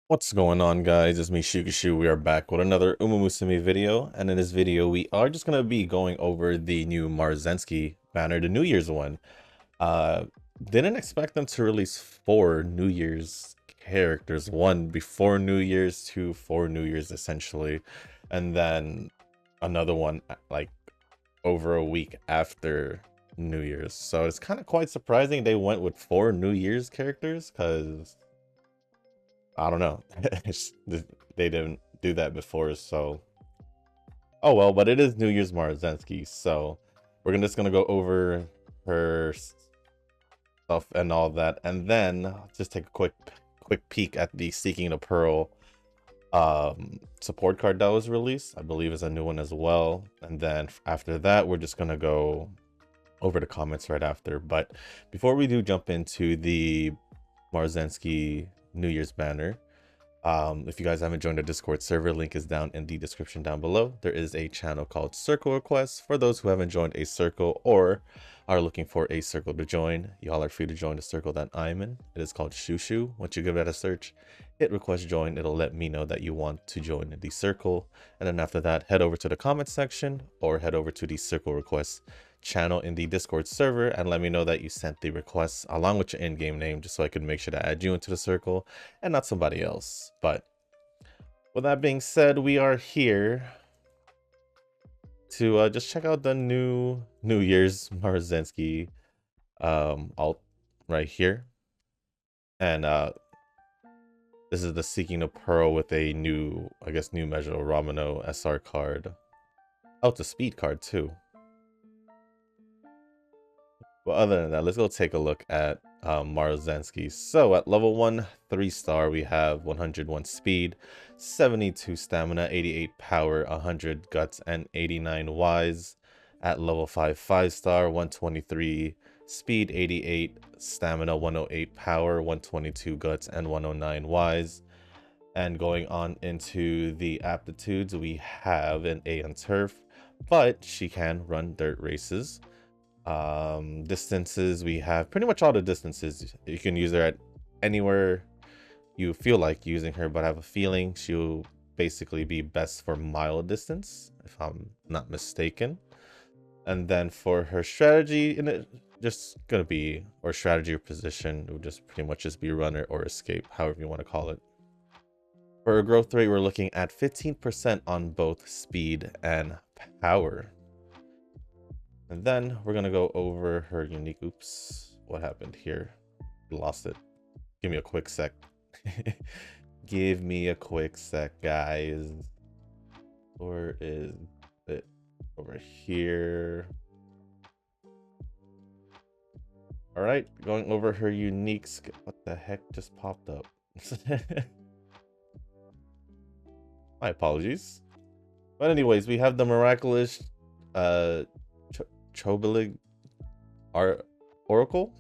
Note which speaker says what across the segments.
Speaker 1: What's going on, guys? It's me, Shukishu. We are back with another Musume video, and in this video we are just gonna be going over the new Maruzensky banner, the New Year's one. uh didn't expect them to release 4 New Year's characters, one before New Year's, two for New Year's essentially, and then another one like over a week after New Year's. So it's kind of quite surprising they went with 4 New Year's characters, because I don't know. They didn't do that before, so oh well. But it is New Year's Maruzensky, so just gonna go over her stuff and all that, and then just take a quick peek at the Seeking the Pearl support card that was released. I believe is a new one as well, and then after that we're just gonna go over the comments right after. But before we do jump into the Maruzensky New Year's banner, if you guys haven't joined the Discord server, link is down in the description down below. There is a channel called Circle Requests for those who haven't joined a circle or are looking for a circle to join. Y'all are free to join the circle that I'm in. It is called Shushu. Once you give that a search, hit request join. It'll let me know that you want to join the circle, and then after that, head over to the comment section or head over to the Circle Requests channel in the Discord server and let me know that you sent the request along with your in-game name, just so I could make sure to add you into the circle and not somebody else. But with that being said, we are here to just check out the New Year's Maruzensky alt right here, and this is the Seeking the Pearl with a new, I guess, new measure Ramino SR card. Oh, it's a speed card too. But other than that, let's go take a look at Maruzensky. So at level 1, 3-star, we have 101 speed, 72 stamina, 88 power, 100 guts, and 89 wise. At level 5, 5-star, 123 speed, 88 stamina, 108 power, 122 guts, and 109 wise. And going on into the aptitudes, we have an A on turf, but she can run dirt races. Distances, we have pretty much all the distances. You can use her at anywhere you feel like using her, but I have a feeling she'll basically be best for mile distance, if I'm not mistaken. And then for her strategy, in it just gonna be, or strategy or position, it would just pretty much just be runner or escape, however you want to call it. For her growth rate, we're looking at 15% on both speed and power. And then we're gonna go over her unique. Oops, what happened here? Lost it. Give me a quick sec. Give me a quick sec, guys. Or is it over here? All right, going over her unique. What the heck just popped up? My apologies. But anyways, we have the miraculous Chobilig Oracle.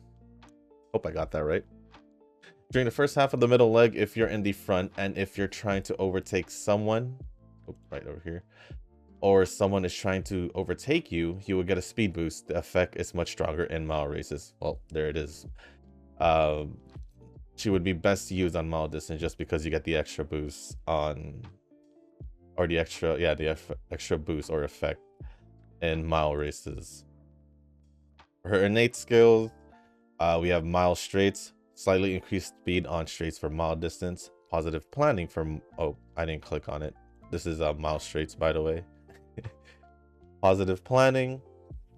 Speaker 1: Hope I got that right. During the first half of the middle leg, if you're in the front and if you're trying to overtake someone, right over here, or someone is trying to overtake you, you will get a speed boost. The effect is much stronger in mile races. Well, there it is. She would be best used on mile distance just because you get the extra boost on, or the extra boost or effect in mile races. Her innate skills, we have mile straights, slightly increased speed on straights for mile distance, positive planning for, oh, I didn't click on it. This is mile straights, by the way. Positive planning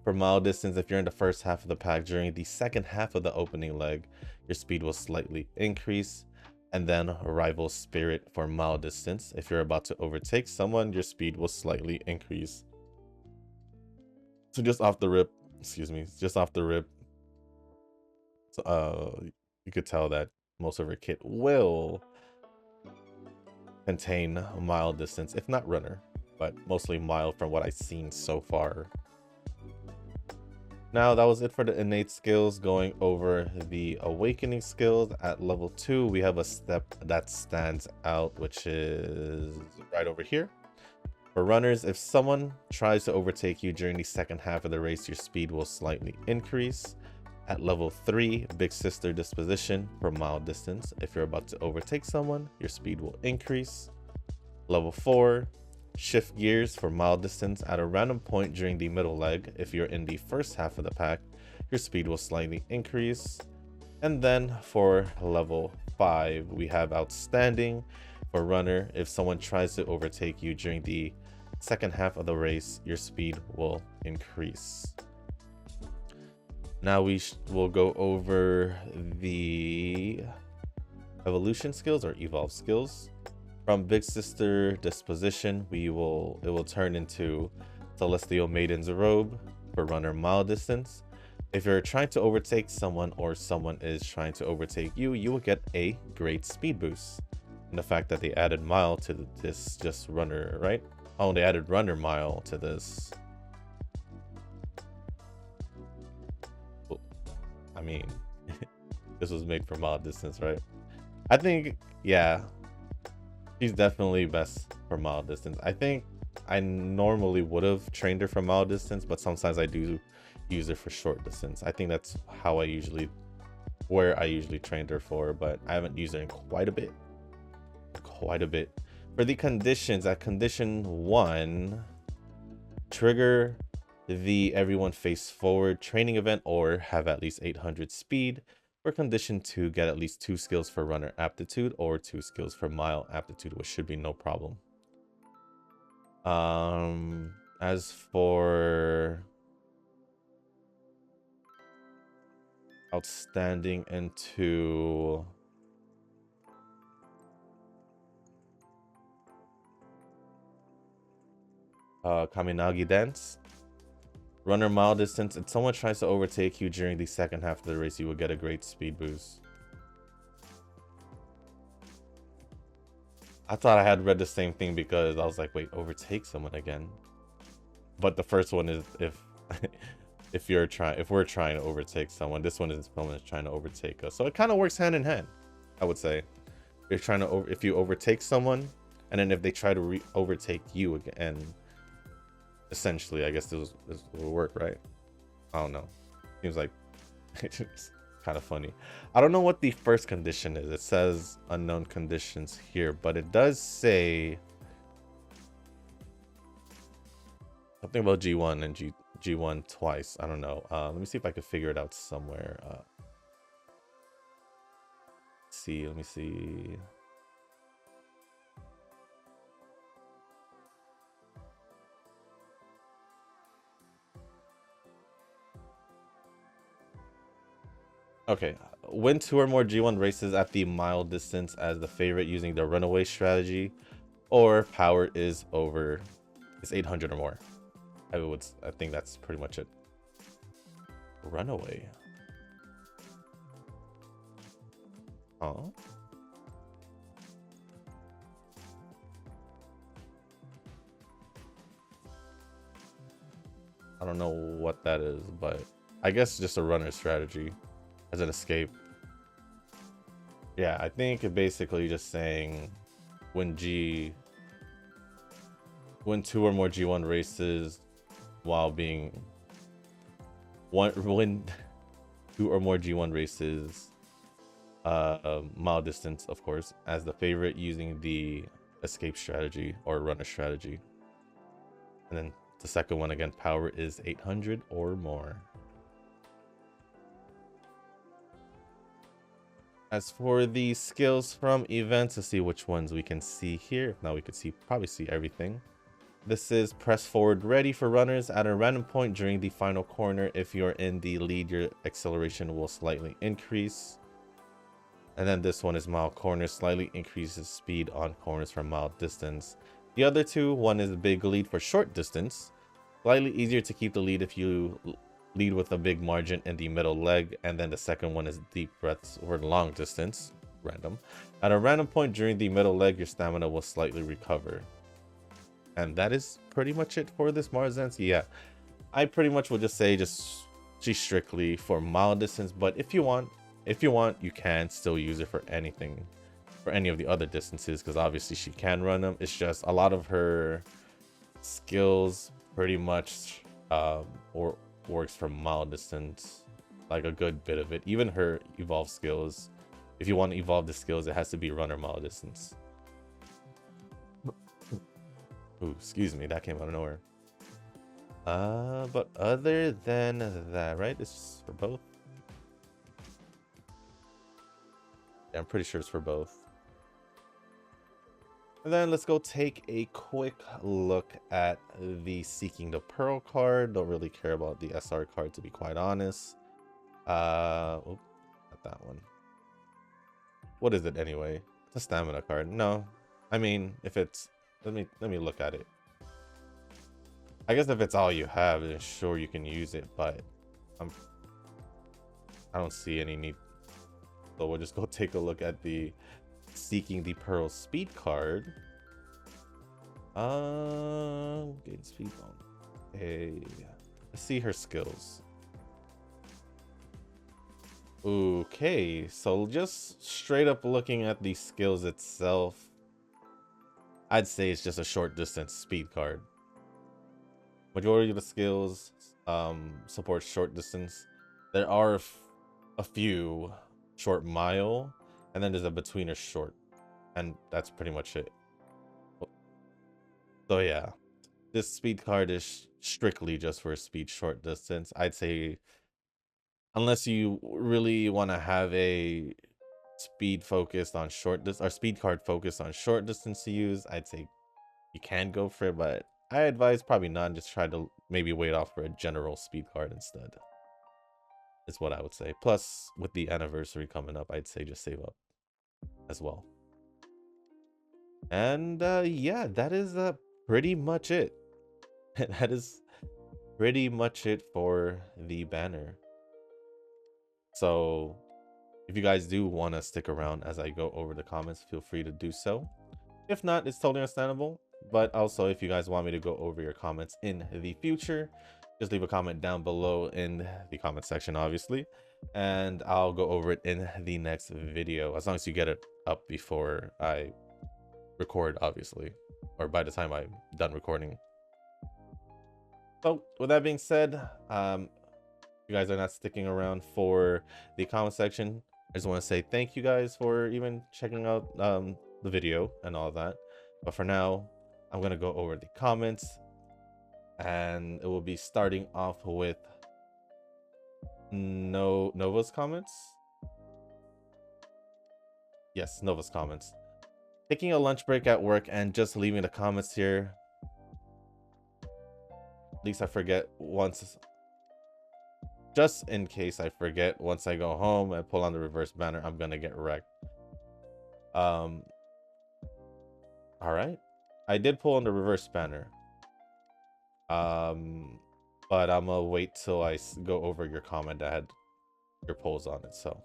Speaker 1: for mile distance. If you're in the first half of the pack, during the second half of the opening leg, your speed will slightly increase. And then rival spirit for mile distance. If you're about to overtake someone, your speed will slightly increase. So just off the rip, just off the rip, so, you could tell that most of her kit will contain mile distance, if not runner, but mostly mile from what I've seen so far. Now that was it for the innate skills. Going over the awakening skills, at level 2 we have a step that stands out, which is right over here. For runners, if someone tries to overtake you during the second half of the race, your speed will slightly increase. At level 3, Big Sister Disposition for mile distance. If you're about to overtake someone, your speed will increase. Level 4, Shift Gears for mile distance. At a random point during the middle leg, if you're in the first half of the pack, your speed will slightly increase. And then for level 5, we have Outstanding for runner. If someone tries to overtake you during the second half of the race, your speed will increase. Now we will go over the evolution skills or evolve skills. From Big Sister Disposition, it will turn into Celestial Maiden's Robe for runner mile distance. If you're trying to overtake someone or someone is trying to overtake you, you will get a great speed boost. And the fact that they added mile to this just runner, right? Oh, they added runner mile to this. I mean, this was made for mile distance, right? I think, yeah, she's definitely best for mile distance. I think I normally would have trained her for mile distance, but sometimes I do use her for short distance. I think that's how where I usually trained her for, but I haven't used her in quite a bit. For the conditions, at condition 1, trigger the everyone face forward training event or have at least 800 speed. For condition 2, get at least 2 skills for runner aptitude or 2 skills for mile aptitude, which should be no problem. As for outstanding into Kaminagi dance. Runner mile distance. If someone tries to overtake you during the second half of the race, you will get a great speed boost. I thought I had read the same thing because I was like, wait, overtake someone again. But the first one is if we're trying to overtake someone. This one is someone is trying to overtake us. So it kind of works hand in hand, I would say. If you overtake someone, and then if they try to overtake you again, essentially, I guess this will work, right? I don't know. Seems like it's kind of funny. I don't know what the first condition is. It says unknown conditions here, but it does say something about G1 and G1 twice. I don't know. Let me see if I could figure it out somewhere. Let me see. Okay, win 2 or more G1 races at the mile distance as the favorite using the runaway strategy, or power is 800 or more. I think that's pretty much it. Runaway. Oh. I don't know what that is, but I guess just a runner strategy as an escape. Yeah, I think it basically just saying win 2 or more G1 races while being win 2 or more G1 races mile distance, of course, as the favorite using the escape strategy or runner strategy. And then the second one, again, power is 800 or more. As for the skills from events, to see which ones we can see here. Now we could probably see everything. This is press forward ready for runners at a random point during the final corner. If you're in the lead, your acceleration will slightly increase. And then this one is mile corner, slightly increases speed on corners for mile distance. The other two, one is big lead for short distance, slightly easier to keep the lead if you lead with a big margin in the middle leg, and then the second one is deep breaths for long distance, random. At a random point during the middle leg, your stamina will slightly recover. And that is pretty much it for this Maruzensky. Yeah, I pretty much will just say she's strictly for mile distance, but if you want, you can still use it for anything, for any of the other distances, because obviously she can run them. It's just a lot of her skills pretty much or works from mile distance, like a good bit of it. Even her evolved skills, if you want to evolve the skills, it has to be run or mile distance. Ooh, excuse me, that came out of nowhere. But other than that, right? This is for both. Yeah, I'm pretty sure it's for both. And then let's go take a quick look at the Seeking the Pearl card. Don't really care about the SR card, to be quite honest. Oh, not that one. What is it anyway? It's a stamina card. No, I mean, if it's let me look at it. I guess if it's all you have, then sure you can use it, but I don't see any need. So we'll just go take a look at the Seeking the Pearl speed card. Gain speed bone. Okay, let's see her skills. Okay, so just straight up looking at the skills itself, I'd say it's just a short distance speed card. Majority of the skills support short distance. There are a few short mile, and then there's a betweener short, and that's pretty much it. So yeah, this speed card is strictly just for speed short distance. I'd say unless you really want to have a speed focused on short distance or speed card focused on short distance to use, I'd say you can go for it, but I advise probably not. Just try to maybe wait off for a general speed card instead. Is what I would say. Plus, with the anniversary coming up, I'd say just save up as well. And yeah, that is pretty much it. That is pretty much it for the banner. So if you guys do want to stick around as I go over the comments, feel free to do so. If not, it's totally understandable. But also, if you guys want me to go over your comments in the future, just leave a comment down below in the comment section, obviously, and I'll go over it in the next video, as long as you get it up before I record, obviously, or by the time I'm done recording. So with that being said, you guys are not sticking around for the comment section. I just want to say thank you guys for even checking out the video and all that. But for now, I'm going to go over the comments, and it will be starting off with Nova's comments. Yes, Nova's comments. Taking a lunch break at work and just leaving the comments here. At least I forget once. Just in case I forget, once I go home and pull on the reverse banner, I'm gonna get wrecked. All right, I did pull on the reverse banner. But I'm gonna wait till I go over your comment that had your polls on it. So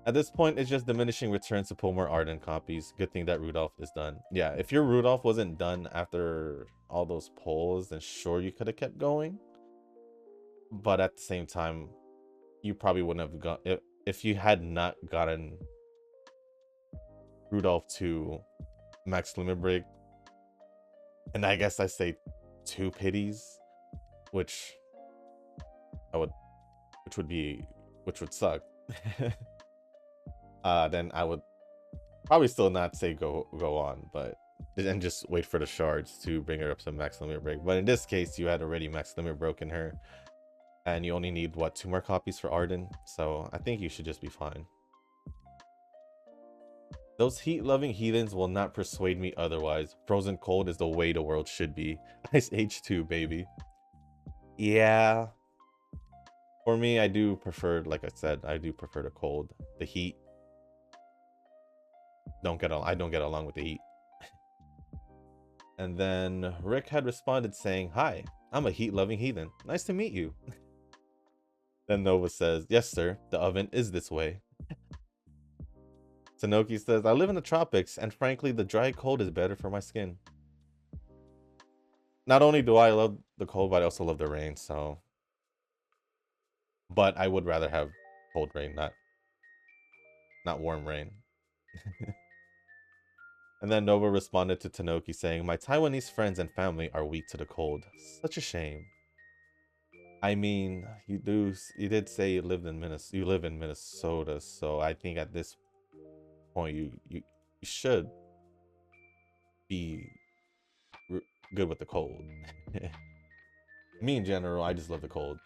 Speaker 1: at this point, it's just diminishing returns to pull more Arden copies. Good thing that Rudolph is done. Yeah, if your Rudolph wasn't done after all those polls, then sure, you could have kept going. But at the same time, you probably wouldn't have got if you had not gotten Rudolph to max limit break. And I guess I say 2 pities, which would suck. Then I would probably still not say go on, but and just wait for the shards to bring her up to max limit break. But in this case, you had already max limit broken her, and you only need what, 2 more copies for Arden, so I think you should just be fine. Those heat-loving heathens will not persuade me otherwise. Frozen cold is the way the world should be. Ice Age 2, baby. Yeah. For me, I do prefer, like I said, I do prefer the cold. The heat. I don't get along with the heat. And then Rick had responded saying, "Hi, I'm a heat-loving heathen. Nice to meet you." Then Nova says, "Yes, sir. The oven is this way." Sanoki says, "I live in the tropics, and frankly, the dry cold is better for my skin." Not only do I love the cold, but I also love the rain, so... But I would rather have cold rain, not warm rain. And then Nova responded to Tanoki saying, "My Taiwanese friends and family are weak to the cold. Such a shame." I mean, you did say you lived in Minnesota. You live in Minnesota, so I think at this point you should be good with the cold. Me in general, I just love the cold.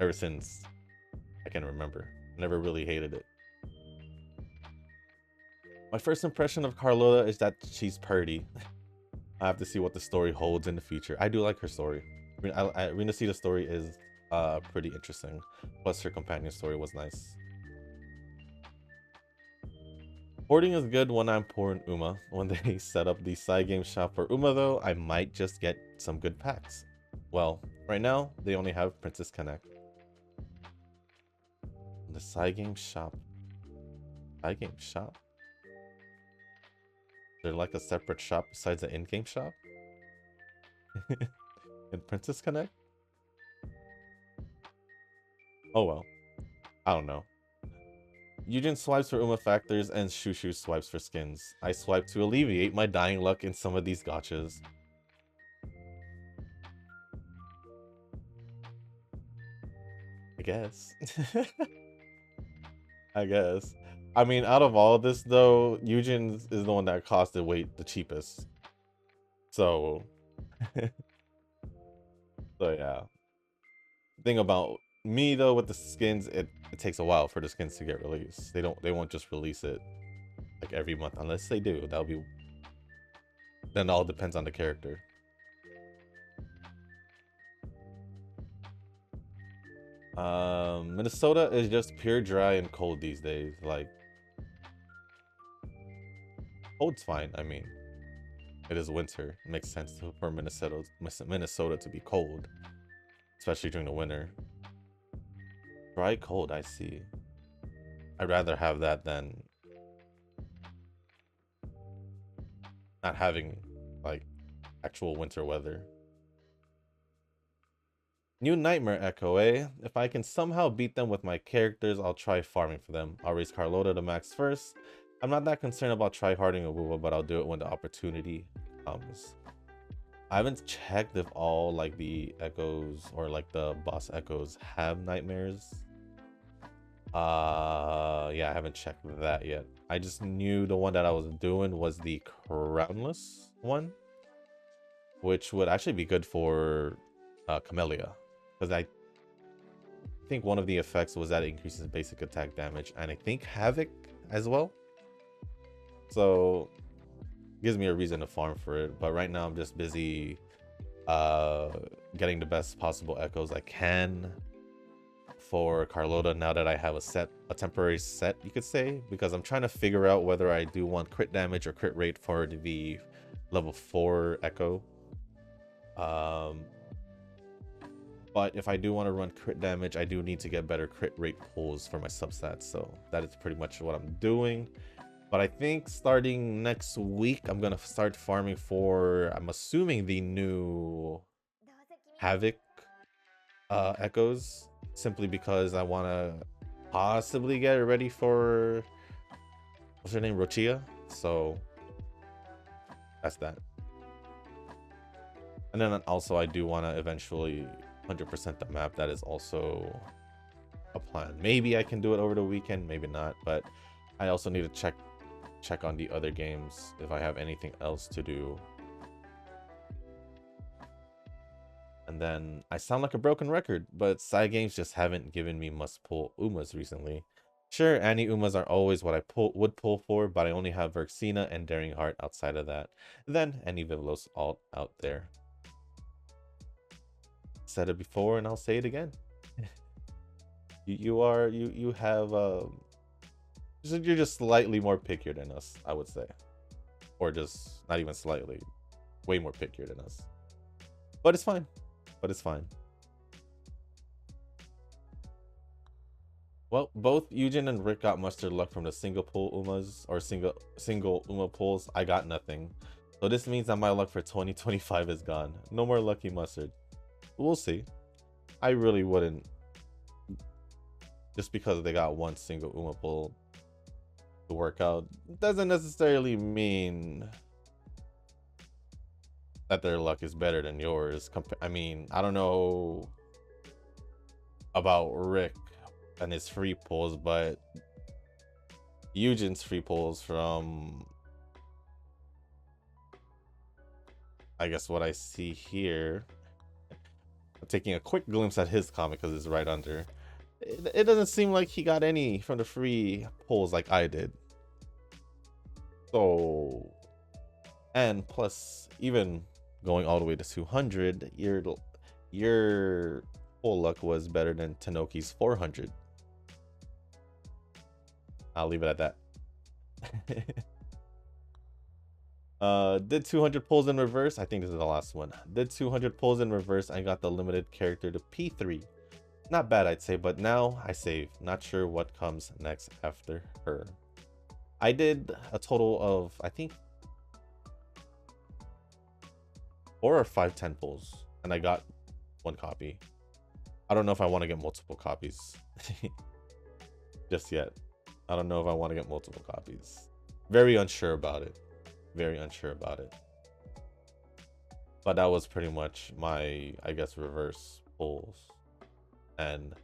Speaker 1: Ever since I can remember, never really hated it. My first impression of Carlota is that she's pretty. I have to see what the story holds in the future. I do like her story. Rinasita's story is pretty interesting. Plus her companion story was nice. Hoarding is good when I'm poor in Uma. When they set up the side game shop for Uma though, I might just get some good packs. Well, right now, they only have Princess Connect. The side game shop. Side game shop? They're like a separate shop besides the in-game shop? In Princess Connect? Oh well. I don't know. Eugen swipes for Uma factors and Shushu swipes for skins. I swipe to alleviate my dying luck in some of these gachas. I guess. I guess. I mean, out of all of this though, Eugen is the one that costed weight the cheapest. So, so yeah. Thing about me though with the skins, it takes a while for the skins to get released. They won't just release it like every month unless they do. That'll be, then it all depends on the character. Minnesota is just pure dry and cold these days. Like, cold's fine. I mean, it is winter. It makes sense for Minnesota to be cold, especially during the winter. Dry cold, I see. I'd rather have that than not having like actual winter weather. New Nightmare Echo, eh? If I can somehow beat them with my characters, I'll try farming for them. I'll raise Carlota to max first. I'm not that concerned about tryharding Awuwa, but I'll do it when the opportunity comes. I haven't checked if all like the echoes or like the boss echoes have nightmares. Yeah, I haven't checked that yet. I just knew the one that I was doing was the crownless one, which would actually be good for Camellia, because I think one of the effects was that it increases basic attack damage, and I think Havoc as well. So gives me a reason to farm for it, but right now I'm just busy getting the best possible echoes I can for Carlota now that I have a temporary set, you could say, because I'm trying to figure out whether I do want crit damage or crit rate for the level 4 echo. But if I do want to run crit damage, I do need to get better crit rate pulls for my substats, so that is pretty much what I'm doing. But I think starting next week, I'm gonna start farming for, I'm assuming, the new Havoc echoes, simply because I want to possibly get it ready for, what's her name, Rochia. So that's that. And then also I do want to eventually 100% the map. That is also a plan. Maybe I can do it over the weekend, maybe not, but I also need to check on the other games if I have anything else to do. And then I sound like a broken record, but side games just haven't given me must-pull Umas recently. Sure, Annie Umas are always what I would pull for, but I only have Verxina and Daring Heart outside of that. Then Annie Vivlos alt out there. Said it before and I'll say it again. you have you're just slightly more pickier than us, I would say. Or just not even slightly, way more pickier than us. But it's fine. But it's fine. Well, both Eugen and Rick got mustard luck from the single pull Umas or single Uma pulls. I got nothing. So this means that my luck for 2025 is gone. No more lucky mustard. We'll see. I really wouldn't, just because they got one single Uma pull, to work out doesn't necessarily mean that their luck is better than yours. I mean, I don't know about Rick and his free pulls, but Eugen's free pulls from, I guess, what I see here. I'm taking a quick glimpse at his comic because it's right under. It doesn't seem like he got any from the free pulls like I did. So, and plus, even going all the way to 200, your full luck was better than Tanoki's 400. I'll leave it at that. Did 200 pulls in reverse. I think this is the last one. Did 200 pulls in reverse. I got the limited character to P3. Not bad, I'd say, but now I save. Not sure what comes next after her. I did a total of, I think, 4 or 5 10 pulls, and I got 1 copy. I don't know if I want to get multiple copies just yet. I don't know if I want to get multiple copies. Very unsure about it. Very unsure about it. But that was pretty much my, I guess, reverse pulls. And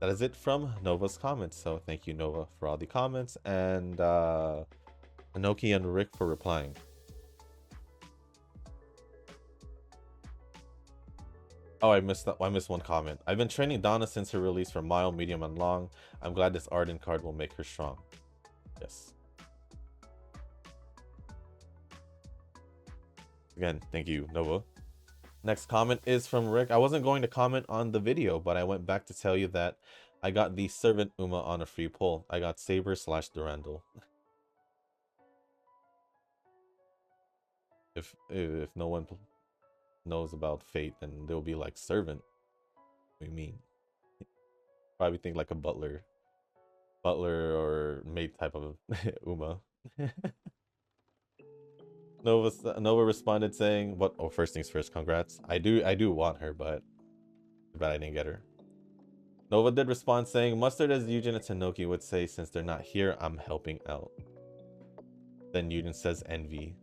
Speaker 1: that is it from Nova's comments. So thank you, Nova, for all the comments, and Anoki and Rick for replying. Oh, I missed that. I missed one comment. I've been training Donna since her release for mild, medium, and long. I'm glad this Arden card will make her strong. Yes. Again, thank you, Nova. Next comment is from Rick. I wasn't going to comment on the video, but I went back to tell you that I got the Servant Uma on a free pull. I got Saber / Durandal. If no one knows about Fate, then they'll be like Servant. What do you mean? Probably think like a butler or maid type of Uma. Nova responded saying, "What? Oh, first things first. Congrats. I do want her, but I didn't get her." Nova did respond saying, "Mustard, as Eugen and Tanoki would say, since they're not here, I'm helping out." Then Eugen says, "Envy."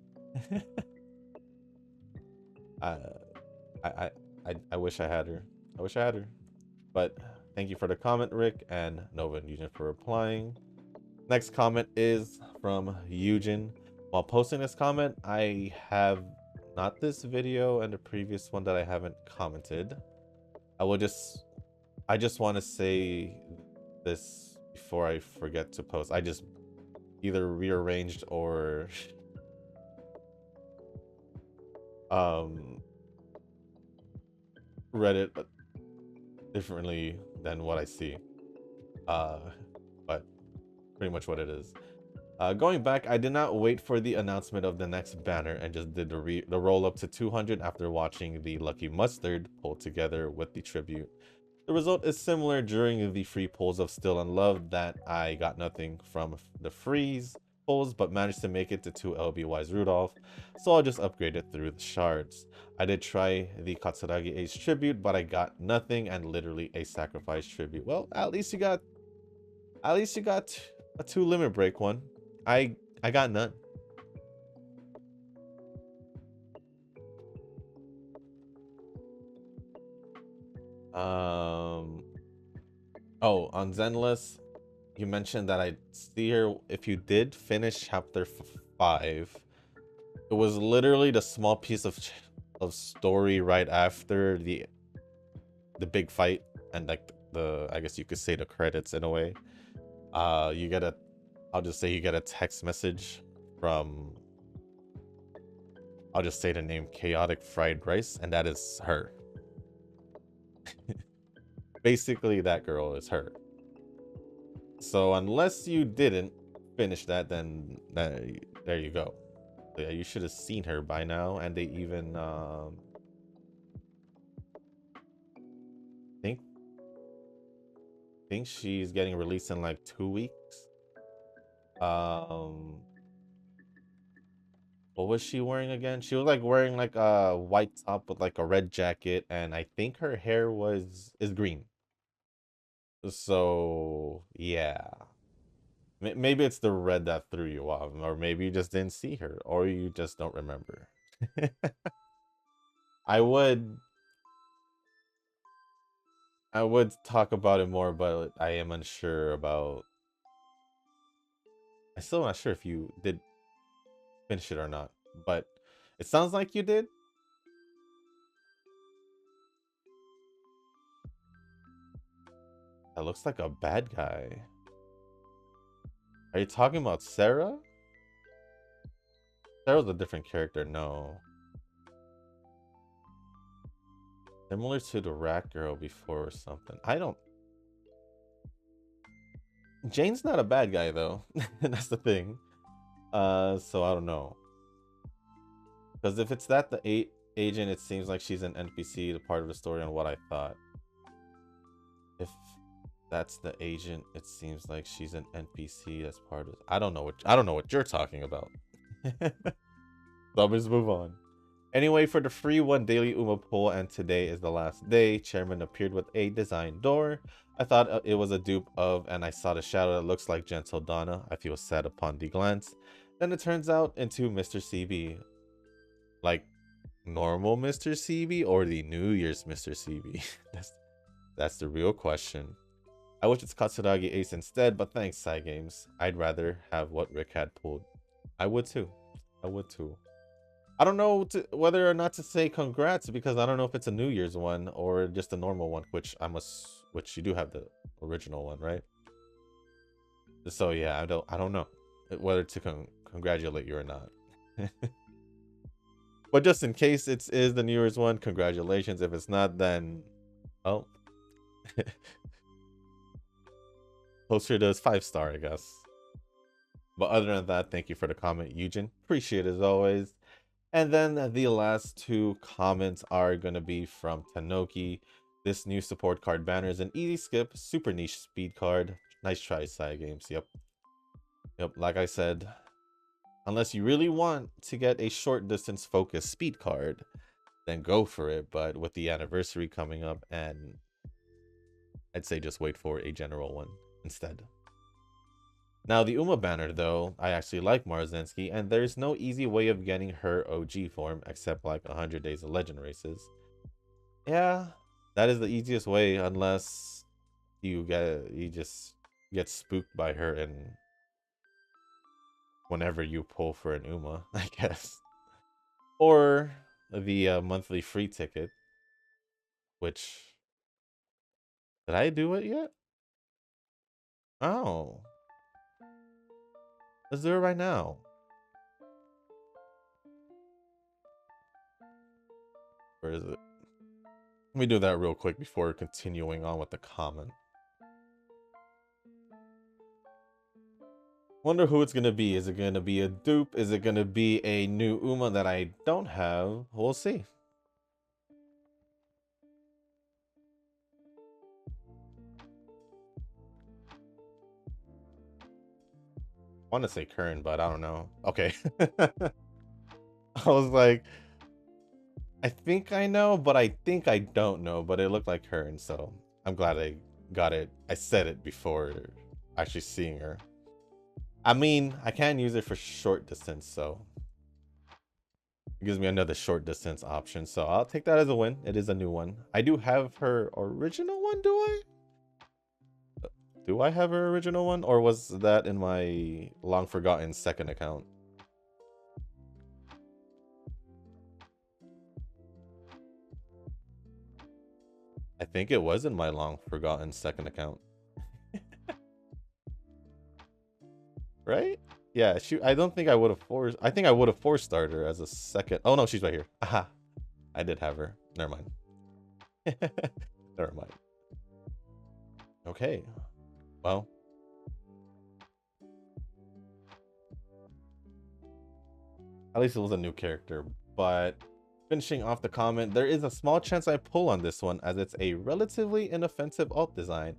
Speaker 1: I wish I had her. I wish I had her. But thank you for the comment, Rick, and Nova and Eugen for replying. Next comment is from Eugen. While posting this comment, I have not this video and the previous one that I haven't commented. I just want to say this before I forget to post. I just either rearranged or read it differently than what I see. But pretty much what it is. Going back, I did not wait for the announcement of the next banner and just did the roll up to 200 after watching the Lucky Mustard pull together with the tribute. The result is similar during the free pulls of Still in Love that I got nothing from the freeze pulls but managed to make it to 2 LBY's Rudolph, so I'll just upgrade it through the shards. I did try the Katsuragi Ace tribute, but I got nothing and literally a sacrifice tribute. Well, at least you got a 2 limit break one. I got none. Oh, on Zenless, you mentioned that I see here if you did finish chapter 5, it was literally the small piece of story right after the big fight and like the, I guess you could say, the credits in a way. You get a, I'll just say you get a text message from, I'll just say the name Chaotic Fried Rice, and that is her. Basically, that girl is her. So unless you didn't finish that, then there you go. So yeah, you should have seen her by now, and they even think she's getting released in like 2 weeks. What was she wearing again? She was like wearing like a white top with like a red jacket, and I think her hair is green. So yeah, Maybe it's the red that threw you off, or maybe you just didn't see her, or you just don't remember. I would talk about it more, but I am unsure about. I'm still not sure if you did finish it or not, but it sounds like you did. That looks like a bad guy. Are you talking about Sarah? Sarah's a different character, no. Similar to the rat girl before or something. I don't... Jane's not a bad guy, though. That's the thing. So I don't know. Because if it's that the agent, it seems like she's an NPC, the part of the story on what I thought. If that's the agent, it seems like she's an NPC as part of... I don't know what you're talking about. So let's move on. Anyway, for the free 1 daily UMA poll, and today is the last day, Chairman appeared with a design door. I thought it was a dupe of, and I saw the shadow that looks like Gentle Donna. I feel sad upon the glance. Then it turns out into Mr. CB. Like, normal Mr. CB or the New Year's Mr. CB? That's the real question. I wish it's Katsuragi Ace instead, but thanks, Cygames. I'd rather have what Rick had pulled. I would too. I would too. I don't know whether or not to say congrats, because I don't know if it's a New Year's one or just a normal one, which you do have the original one, right? So yeah, I don't know whether to congratulate you or not. But just in case it is the New Year's one, congratulations. If it's not, then oh. Poster does 5-star, I guess. But other than that, thank you for the comment, Eugen. Appreciate it as always. And then the last 2 comments are going to be from Tanoki. This new support card banner is an easy skip, super niche speed card. Nice try, Cygames. Yep. Like I said, unless you really want to get a short distance focus speed card, then go for it. But with the anniversary coming up, and I'd say just wait for a general one instead. Now, the Uma banner, though, I actually like Maruzensky, and there's no easy way of getting her OG form except like 100 Days of Legend races. Yeah, that is the easiest way, unless you just get spooked by her and whenever you pull for an Uma, I guess. Or the monthly free ticket, which... Did I do it yet? Oh. Let's do it right now. Where is it? Let me do that real quick before continuing on with the comment. Wonder who it's gonna be. Is it gonna be a dupe? Is it gonna be a new Uma that I don't have? We'll see. I want to say Kern, but I don't know. Okay. I was like, I think I know, but I think I don't know, but it looked like Kern, so I'm glad I got it. I said it before actually seeing her. I mean, I can use it for short distance, so it gives me another short distance option. So I'll take that as a win. It is a new one. I do have her original one, do I? Do I have her original one? Or was that in my long forgotten second account? I think it was in my long forgotten second account. Right? Yeah, I don't think I would have forced. I think I would have forced starter as a second. Oh no, she's right here. Aha. I did have her. Never mind. Never mind. Okay. Well. At least it was a new character. But finishing off the comment, there is a small chance I pull on this one, as it's a relatively inoffensive alt design.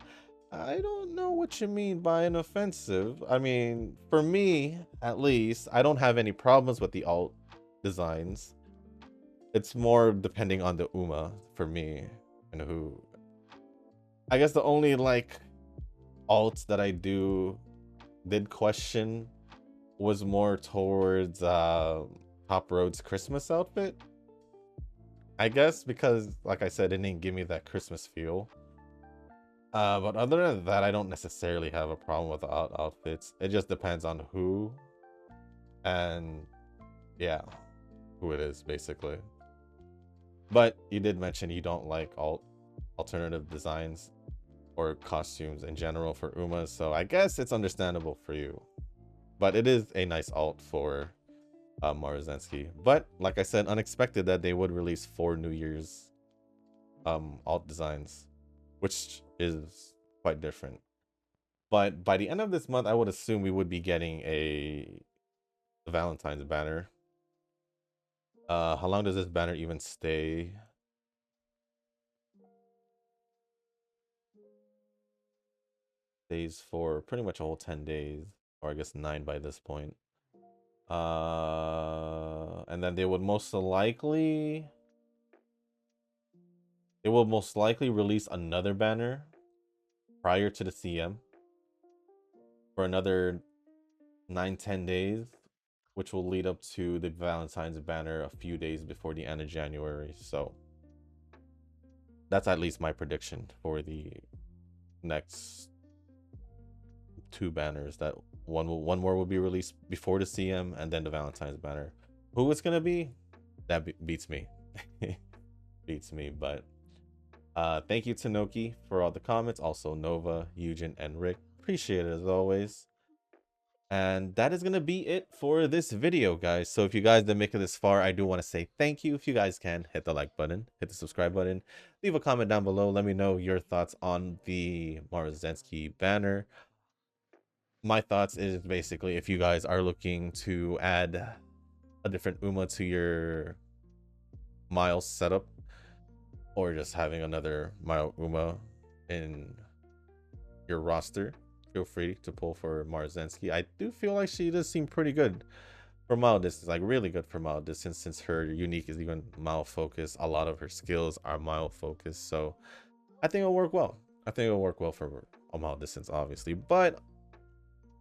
Speaker 1: I don't know what you mean by inoffensive. I mean, for me, at least, I don't have any problems with the alt designs. It's more depending on the Uma for me, and who... I guess the only, like, alts that I do did question was more towards Top Road's Christmas outfit. I guess because, like I said, it didn't give me that Christmas feel. But other than that, I don't necessarily have a problem with the outfits. It just depends on who and, yeah, who it is, basically. But you did mention you don't like alternative designs or costumes in general for Uma, so I guess it's understandable for you. But it is a nice alt for Maruzensky. But like I said, unexpected that they would release 4 New Year's alt designs, which is quite different. But by the end of this month, I would assume we would be getting a Valentine's banner. How long does this banner even stay? Stays for pretty much a whole 10 days, or I guess 9 by this point. And then they will most likely release another banner prior to the CM for another 9-10 days, which will lead up to the Valentine's banner a few days before the end of January. So that's at least my prediction for the next 2 banners. That one more will be released before the CM, and then the Valentine's banner. Who it's gonna be? That beats me. Beats me. But thank you to Noki for all the comments. Also Nova, Eugen, and Rick. Appreciate it as always. And that is going to be it for this video, guys. So if you guys didn't make it this far, I do want to say thank you. If you guys can, hit the like button, hit the subscribe button, leave a comment down below. Let me know your thoughts on the Maruzensky banner. My thoughts is basically, if you guys are looking to add a different Uma to your Miles setup, or just having another Miles Uma in your roster, feel free to pull for Maruzensky. I do feel like she does seem pretty good for mild distance, like really good for mild distance, since her unique is even mild focus. A lot of her skills are mild focus, so I think it'll work well. I think it'll work well for a mild distance, obviously, but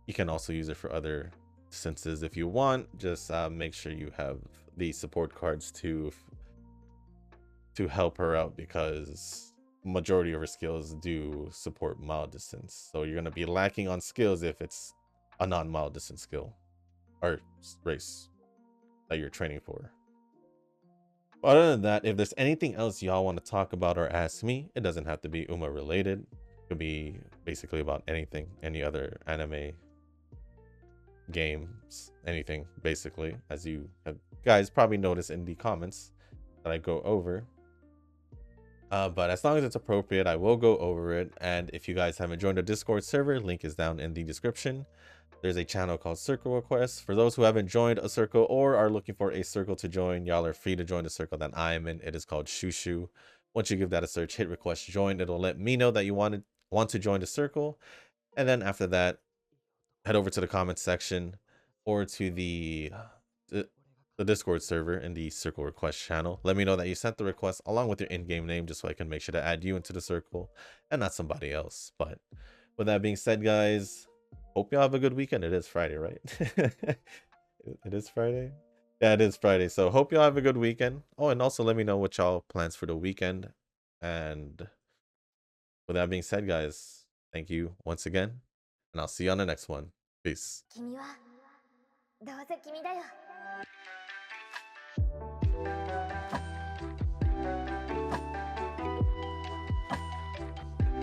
Speaker 1: you can also use it for other distances if you want. Just make sure you have the support cards to help her out, because majority of her skills do support mild distance, so you're going to be lacking on skills if it's a non-mild distance skill or race that you're training for. But other than that, if there's anything else y'all want to talk about or ask me, it doesn't have to be Uma related. It could be basically about anything, any other anime, games, anything basically, as you have guys probably noticed in the comments that I go over. But as long as it's appropriate, I will go over it. And if you guys haven't joined the Discord server, link is down in the description. There's a channel called Circle Requests. For those who haven't joined a circle or are looking for a circle to join, y'all are free to join the circle that I am in. It is called Shushu. Once you give that a search, hit request join. It'll let me know that you want to join the circle. And then after that, head over to the comment section or to the Discord server in the circle request channel. Let me know that you sent the request along with your in-game name, just so I can make sure to add you into the circle and not somebody else. But with that being said, guys, hope y'all have a good weekend. It is Friday, right? It is Friday? Yeah, it is Friday. So hope y'all have a good weekend. Oh, and also let me know what y'all plans for the weekend. And with that being said, guys, thank you once again, and I'll see you on the next one. Peace.